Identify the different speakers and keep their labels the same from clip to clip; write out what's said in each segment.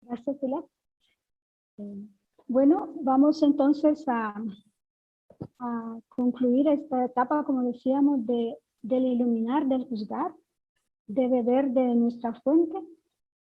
Speaker 1: Gracias, Pilar. Bueno, vamos entonces a concluir esta etapa, como decíamos, del iluminar, del juzgar, de beber de nuestra fuente.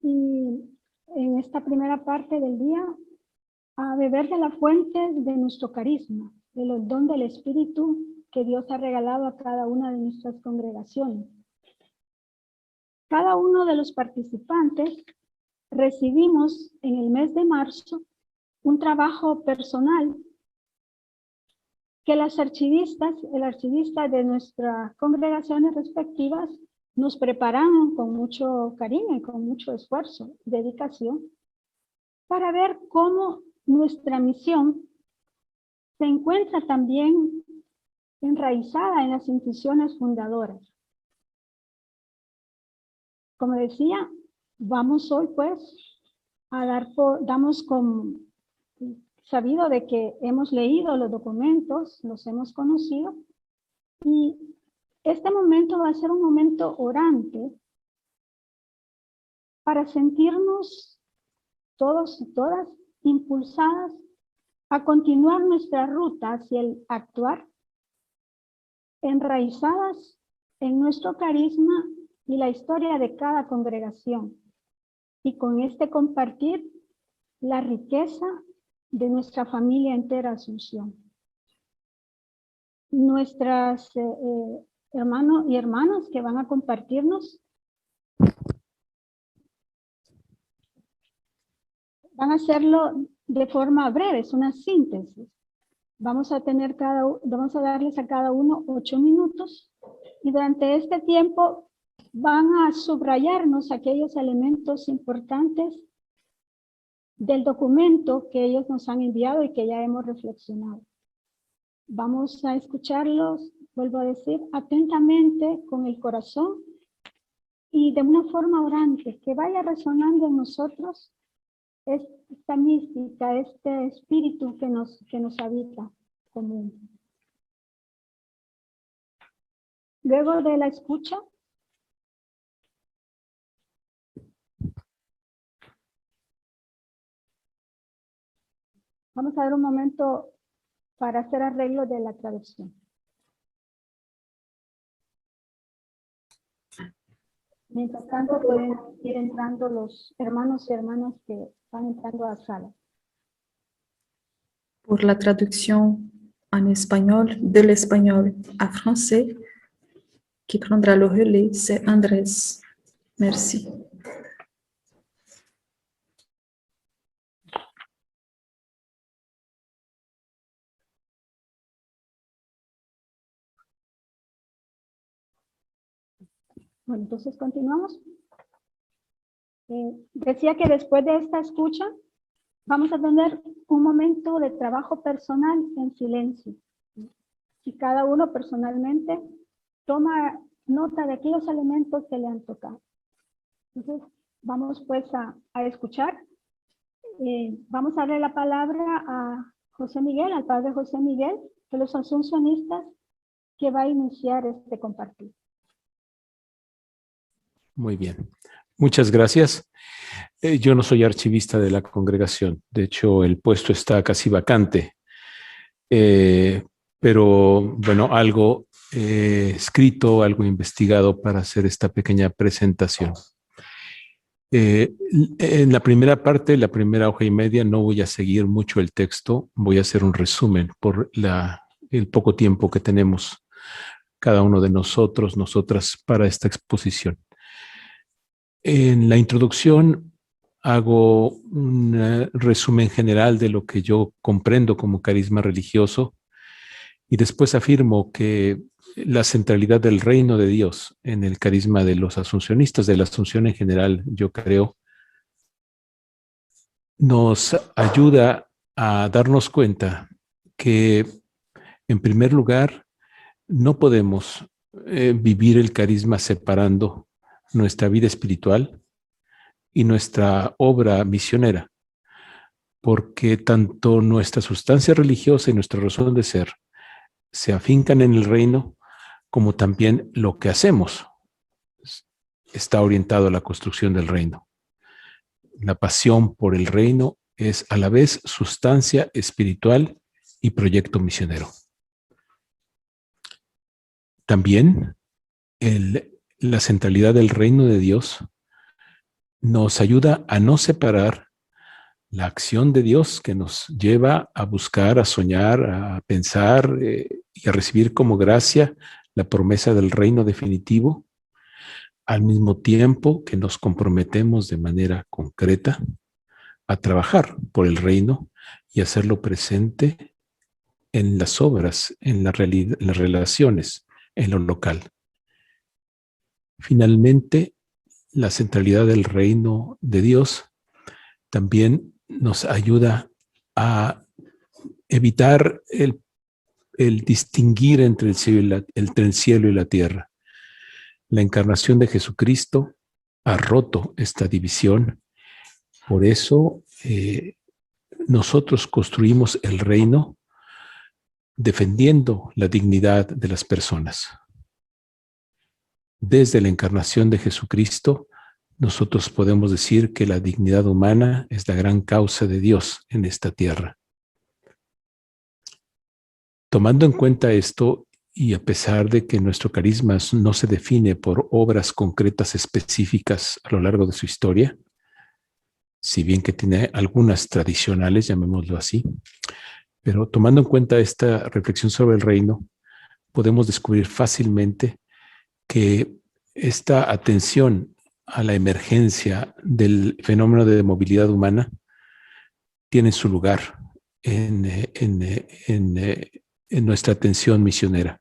Speaker 1: Y en esta primera parte del día, a beber de la fuente de nuestro carisma, de los dones del Espíritu que Dios ha regalado a cada una de nuestras congregaciones. Cada uno de los participantes recibimos en el mes de marzo un trabajo personal que el archivista de nuestras congregaciones respectivas nos prepararon con mucho cariño y con mucho esfuerzo y dedicación para ver cómo nuestra misión se encuentra también enraizada en las instituciones fundadoras. Como decía, vamos hoy pues a damos con sabido de que hemos leído los documentos, los hemos conocido, y este momento va a ser un momento orante para sentirnos todos y todas impulsadas a continuar nuestra ruta hacia el actuar, enraizadas en nuestro carisma y la historia de cada congregación, y con este compartir la riqueza de nuestra familia entera Asunción. Nuestras hermanos y hermanas que van a compartirnos van a hacerlo de forma breve, es una síntesis. Vamos a darles a cada uno 8 minutos y durante este tiempo van a subrayarnos aquellos elementos importantes del documento que ellos nos han enviado y que ya hemos reflexionado. Vamos a escucharlos, vuelvo a decir, atentamente con el corazón y de una forma orante, que vaya resonando en nosotros esta mística, este espíritu que nos habita común. Luego de la escucha, vamos a dar un momento para hacer arreglo de la traducción. Mientras tanto, pueden ir entrando los hermanos y hermanas que van entrando a la sala.
Speaker 2: Pour la traduction en espagnol, de l'espagnol à français, qui prendra le relais, c'est Andrés. Merci.
Speaker 1: Bueno, entonces continuamos. Decía que después de esta escucha vamos a tener un momento de trabajo personal en silencio. Y cada uno personalmente toma nota de aquellos elementos que le han tocado. Entonces vamos pues a escuchar. Vamos a darle la palabra a José Miguel, al padre José Miguel, de los asuncionistas, que va a iniciar este compartir.
Speaker 3: Muy bien. Muchas gracias. Yo no soy archivista de la congregación. De hecho, el puesto está casi vacante. Pero, bueno, algo escrito, algo investigado para hacer esta pequeña presentación. En la primera parte, la primera hoja y media, no voy a seguir mucho el texto. Voy a hacer un resumen por el poco tiempo que tenemos cada uno de nosotros, nosotras, para esta exposición. En la introducción hago un resumen general de lo que yo comprendo como carisma religioso y después afirmo que la centralidad del reino de Dios en el carisma de los asuncionistas, de la Asunción en general, yo creo, nos ayuda a darnos cuenta que, en primer lugar, no podemos vivir el carisma separando nuestra vida espiritual y nuestra obra misionera, porque tanto nuestra sustancia religiosa y nuestra razón de ser se afincan en el reino, como también lo que hacemos está orientado a la construcción del reino. la pasión por el reino es a la vez sustancia espiritual y proyecto misionero. También la centralidad del reino de Dios nos ayuda a no separar la acción de Dios que nos lleva a buscar, a soñar, a pensar y a recibir como gracia la promesa del reino definitivo, al mismo tiempo que nos comprometemos de manera concreta a trabajar por el reino y hacerlo presente en las obras, en las relaciones, en lo local. Finalmente, la centralidad del reino de Dios también nos ayuda a evitar el distinguir entre el cielo y la tierra. La encarnación de Jesucristo ha roto esta división. Por eso nosotros construimos el reino defendiendo la dignidad de las personas. Desde la encarnación de Jesucristo, nosotros podemos decir que la dignidad humana es la gran causa de Dios en esta tierra. Tomando en cuenta esto, y a pesar de que nuestro carisma no se define por obras concretas específicas a lo largo de su historia, si bien que tiene algunas tradicionales, llamémoslo así, pero tomando en cuenta esta reflexión sobre el reino, podemos descubrir fácilmente que esta atención a la emergencia del fenómeno de movilidad humana tiene su lugar en nuestra atención misionera.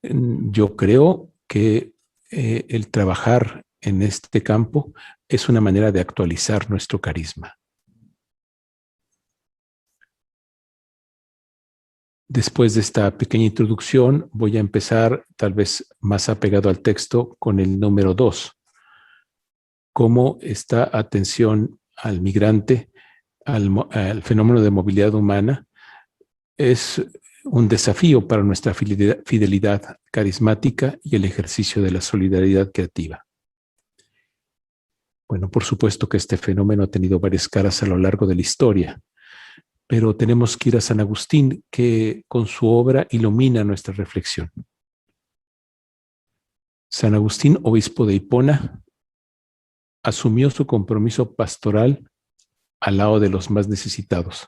Speaker 3: Yo creo que el trabajar en este campo es una manera de actualizar nuestro carisma. Después de esta pequeña introducción, voy a empezar tal vez más apegado al texto con el número 2. Cómo esta atención al migrante, al fenómeno de movilidad humana, es un desafío para nuestra fidelidad carismática y el ejercicio de la solidaridad creativa. Bueno, por supuesto que este fenómeno ha tenido varias caras a lo largo de la historia, pero tenemos que ir a San Agustín, que con su obra ilumina nuestra reflexión. San Agustín, obispo de Hipona, asumió su compromiso pastoral al lado de los más necesitados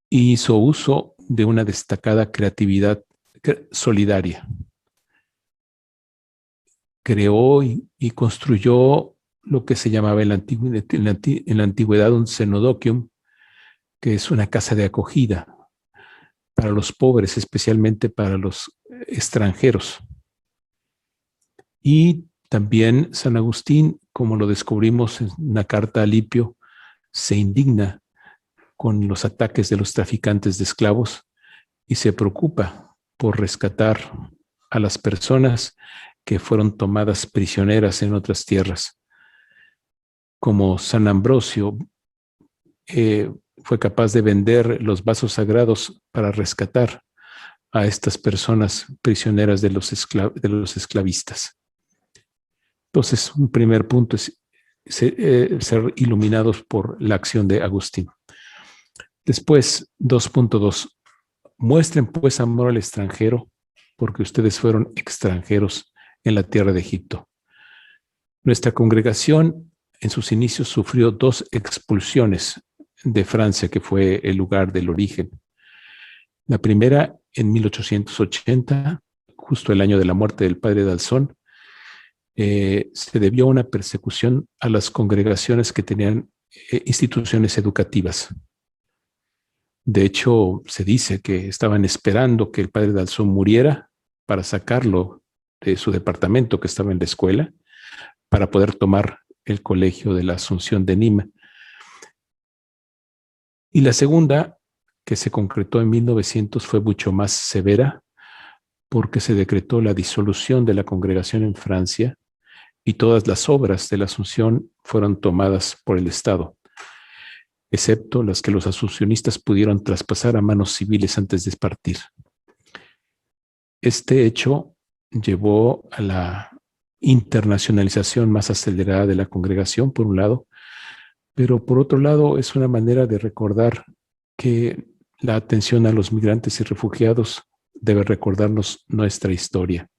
Speaker 3: y hizo uso de una destacada creatividad solidaria. Creó y construyó lo que se llamaba en la antigüedad un cenodoquium, que es una casa de acogida para los pobres, especialmente para los extranjeros. Y también San Agustín, como lo descubrimos en una carta a Lipio, se indigna con los ataques de los traficantes de esclavos y se preocupa por rescatar a las personas que fueron tomadas prisioneras en otras tierras. Como San Ambrosio fue capaz de vender los vasos sagrados para rescatar a estas personas prisioneras de los esclavistas. Entonces, un primer punto es ser iluminados por la acción de Agustín. Después, 2.2. Muestren pues amor al extranjero, porque ustedes fueron extranjeros en la tierra de Egipto. Nuestra congregación en sus inicios sufrió 2 expulsiones de Francia, que fue el lugar del origen. La primera en 1880, justo el año de la muerte del padre d'Alzon, se debió a una persecución a las congregaciones que tenían instituciones educativas. De hecho, se dice que estaban esperando que el padre d'Alzon muriera para sacarlo de su departamento que estaba en la escuela, para poder tomar el colegio de la Asunción de Nîmes. Y la segunda, que se concretó en 1900, fue mucho más severa, porque se decretó la disolución de la congregación en Francia y todas las obras de la Asunción fueron tomadas por el Estado, excepto las que los asuncionistas pudieron traspasar a manos civiles antes de partir. Este hecho llevó a la internacionalización más acelerada de la congregación, por un lado, pero por otro lado es una manera de recordar que la atención a los migrantes y refugiados debe recordarnos nuestra historia,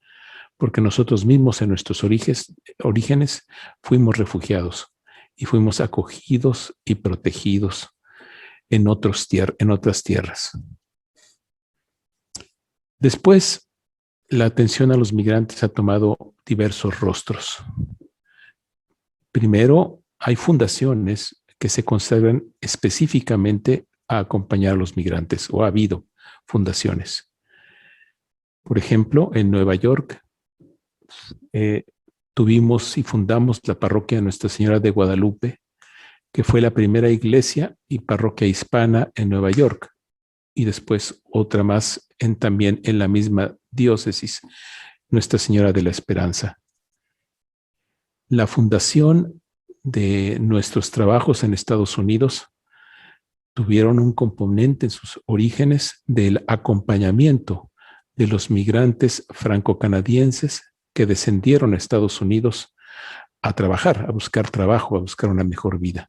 Speaker 3: porque nosotros mismos en nuestros orígenes fuimos refugiados y fuimos acogidos y protegidos en otras tierras. Después, la atención a los migrantes ha tomado diversos rostros. Primero, hay fundaciones que se consagran específicamente a acompañar a los migrantes, o ha habido fundaciones. Por ejemplo, en Nueva York tuvimos y fundamos la parroquia Nuestra Señora de Guadalupe, que fue la primera iglesia y parroquia hispana en Nueva York, y después otra más también en la misma diócesis, Nuestra Señora de la Esperanza. La fundación de nuestros trabajos en Estados Unidos tuvieron un componente en sus orígenes del acompañamiento de los migrantes franco-canadienses que descendieron a Estados Unidos a trabajar, a buscar trabajo, a buscar una mejor vida.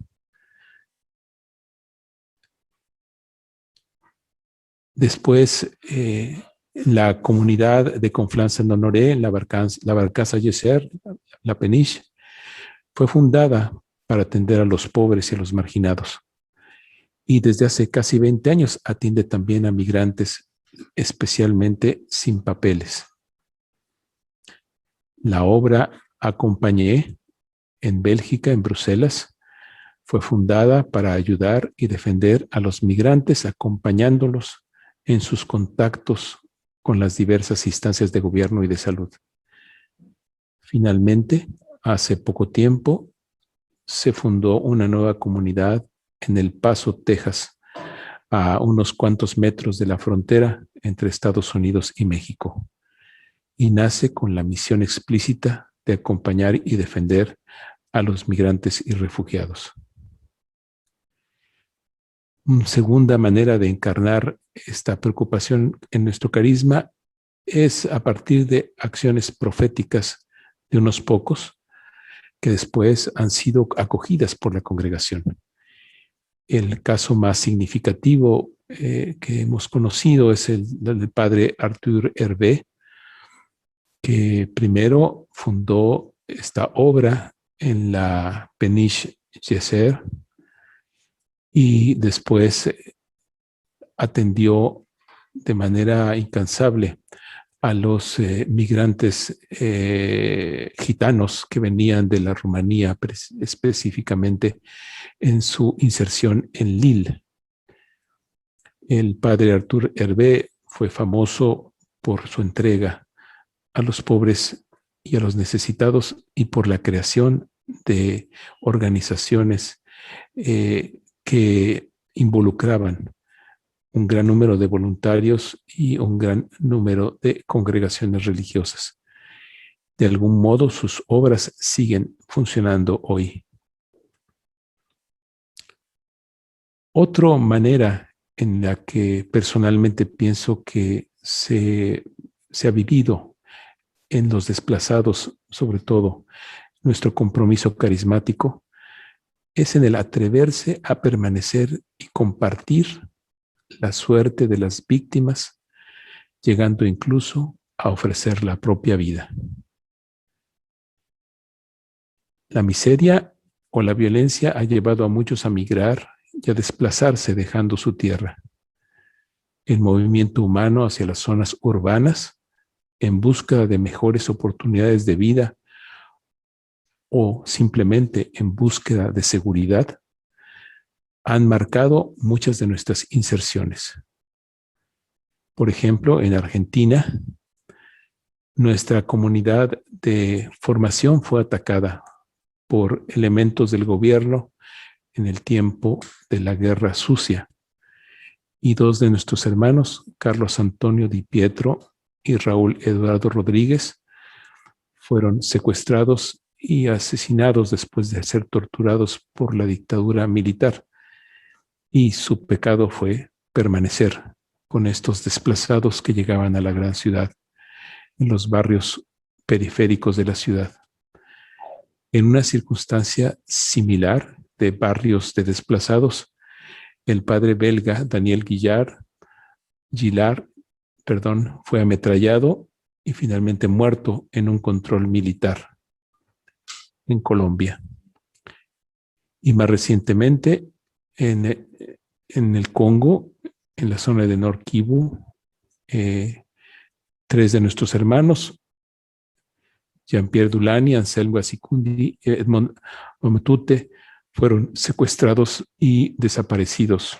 Speaker 3: Después, la comunidad de Conflans-Saint-Honoré, la Barcaza Yeser, la Peniche, fue fundada para atender a los pobres y a los marginados. Y desde hace casi 20 años atiende también a migrantes, especialmente sin papeles. La obra Acompañé en Bélgica, en Bruselas, fue fundada para ayudar y defender a los migrantes, acompañándolos en sus contactos con las diversas instancias de gobierno y de salud. Finalmente, hace poco tiempo, se fundó una nueva comunidad en El Paso, Texas, a unos cuantos metros de la frontera entre Estados Unidos y México, y nace con la misión explícita de acompañar y defender a los migrantes y refugiados. Una segunda manera de encarnar esta preocupación en nuestro carisma es a partir de acciones proféticas de unos pocos que después han sido acogidas por la congregación. El caso más significativo que hemos conocido es el del padre Arthur Hervé, que primero fundó esta obra en la Peniche Yeser y después atendió de manera incansable a los migrantes gitanos que venían de la Rumanía, específicamente en su inserción en Lille. El padre Arthur Hervé fue famoso por su entrega a los pobres y a los necesitados y por la creación de organizaciones que involucraban un gran número de voluntarios y un gran número de congregaciones religiosas. De algún modo, sus obras siguen funcionando hoy. Otra manera en la que personalmente pienso que se ha vivido en los desplazados, sobre todo nuestro compromiso carismático, es en el atreverse a permanecer y compartir la suerte de las víctimas, llegando incluso a ofrecer la propia vida. La miseria o la violencia ha llevado a muchos a migrar y a desplazarse dejando su tierra. El movimiento humano hacia las zonas urbanas en búsqueda de mejores oportunidades de vida o simplemente en búsqueda de seguridad han marcado muchas de nuestras inserciones. Por ejemplo, en Argentina, nuestra comunidad de formación fue atacada por elementos del gobierno en el tiempo de la Guerra Sucia. Y dos de nuestros hermanos, Carlos Antonio Di Pietro y Raúl Eduardo Rodríguez, fueron secuestrados y asesinados después de ser torturados por la dictadura militar. Y su pecado fue permanecer con estos desplazados que llegaban a la gran ciudad, en los barrios periféricos de la ciudad. En una circunstancia similar, de barrios de desplazados, el padre belga Daniel Gillard, fue ametrallado y finalmente muerto en un control militar en Colombia. Y más recientemente en el Congo, en la zona de Nord Kivu, 3 de nuestros hermanos, Jean-Pierre Dulani, Anselmo Asikundi, Edmond Omtute, fueron secuestrados y desaparecidos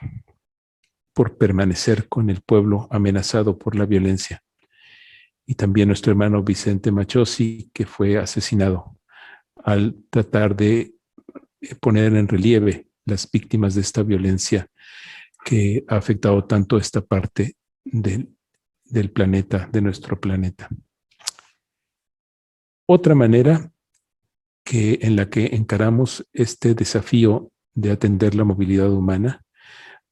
Speaker 3: por permanecer con el pueblo amenazado por la violencia. Y también nuestro hermano Vicente Machosi, que fue asesinado al tratar de poner en relieve las víctimas de esta violencia que ha afectado tanto esta parte del planeta, de nuestro planeta. Otra manera en la que encaramos este desafío de atender la movilidad humana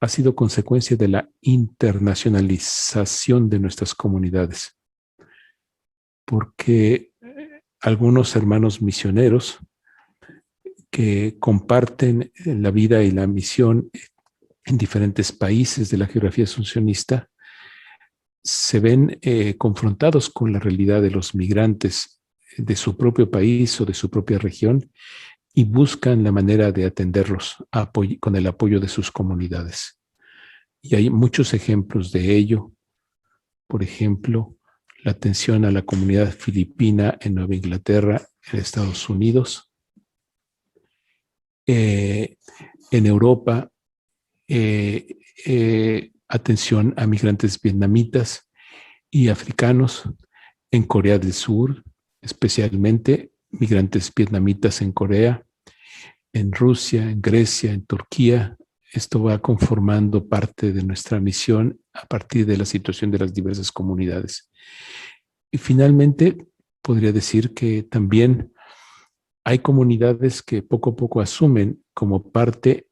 Speaker 3: ha sido consecuencia de la internacionalización de nuestras comunidades, porque algunos hermanos misioneros que comparten la vida y la misión en diferentes países de la geografía asuncionista se ven confrontados con la realidad de los migrantes de su propio país o de su propia región y buscan la manera de atenderlos con el apoyo de sus comunidades. Y hay muchos ejemplos de ello. Por ejemplo, la atención a la comunidad filipina en Nueva Inglaterra, en Estados Unidos. En Europa, atención a migrantes vietnamitas y africanos. En Corea del Sur, especialmente migrantes vietnamitas en Corea, en Rusia, en Grecia, en Turquía. Esto va conformando parte de nuestra misión a partir de la situación de las diversas comunidades. Y finalmente, podría decir que también hay comunidades que poco a poco asumen como parte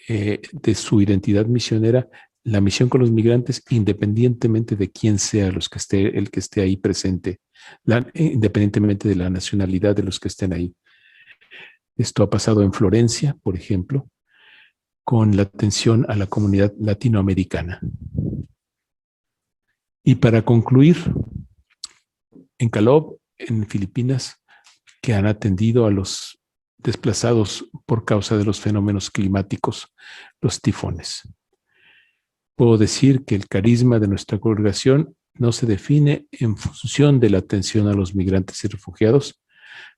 Speaker 3: de su identidad misionera la misión con los migrantes, independientemente de quién sea el que esté ahí presente, independientemente de la nacionalidad de los que estén ahí. Esto ha pasado en Florencia, por ejemplo, con la atención a la comunidad latinoamericana. Y para concluir, en Calov, en Filipinas, que han atendido a los desplazados por causa de los fenómenos climáticos, los tifones. Puedo decir que el carisma de nuestra congregación no se define en función de la atención a los migrantes y refugiados.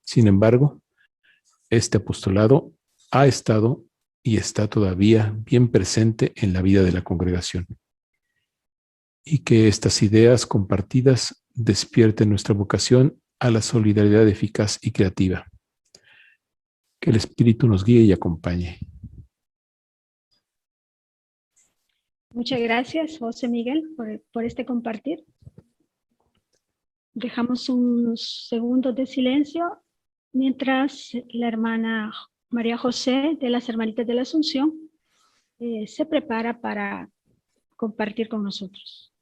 Speaker 3: Sin embargo, este apostolado ha estado y está todavía bien presente en la vida de la congregación. Y que estas ideas compartidas despierten nuestra vocación a la solidaridad eficaz y creativa. Que el Espíritu nos guíe y acompañe.
Speaker 1: Muchas gracias, José Miguel, por este compartir. Dejamos unos segundos de silencio mientras la hermana María José de las Hermanitas de la Asunción se prepara para compartir con nosotros.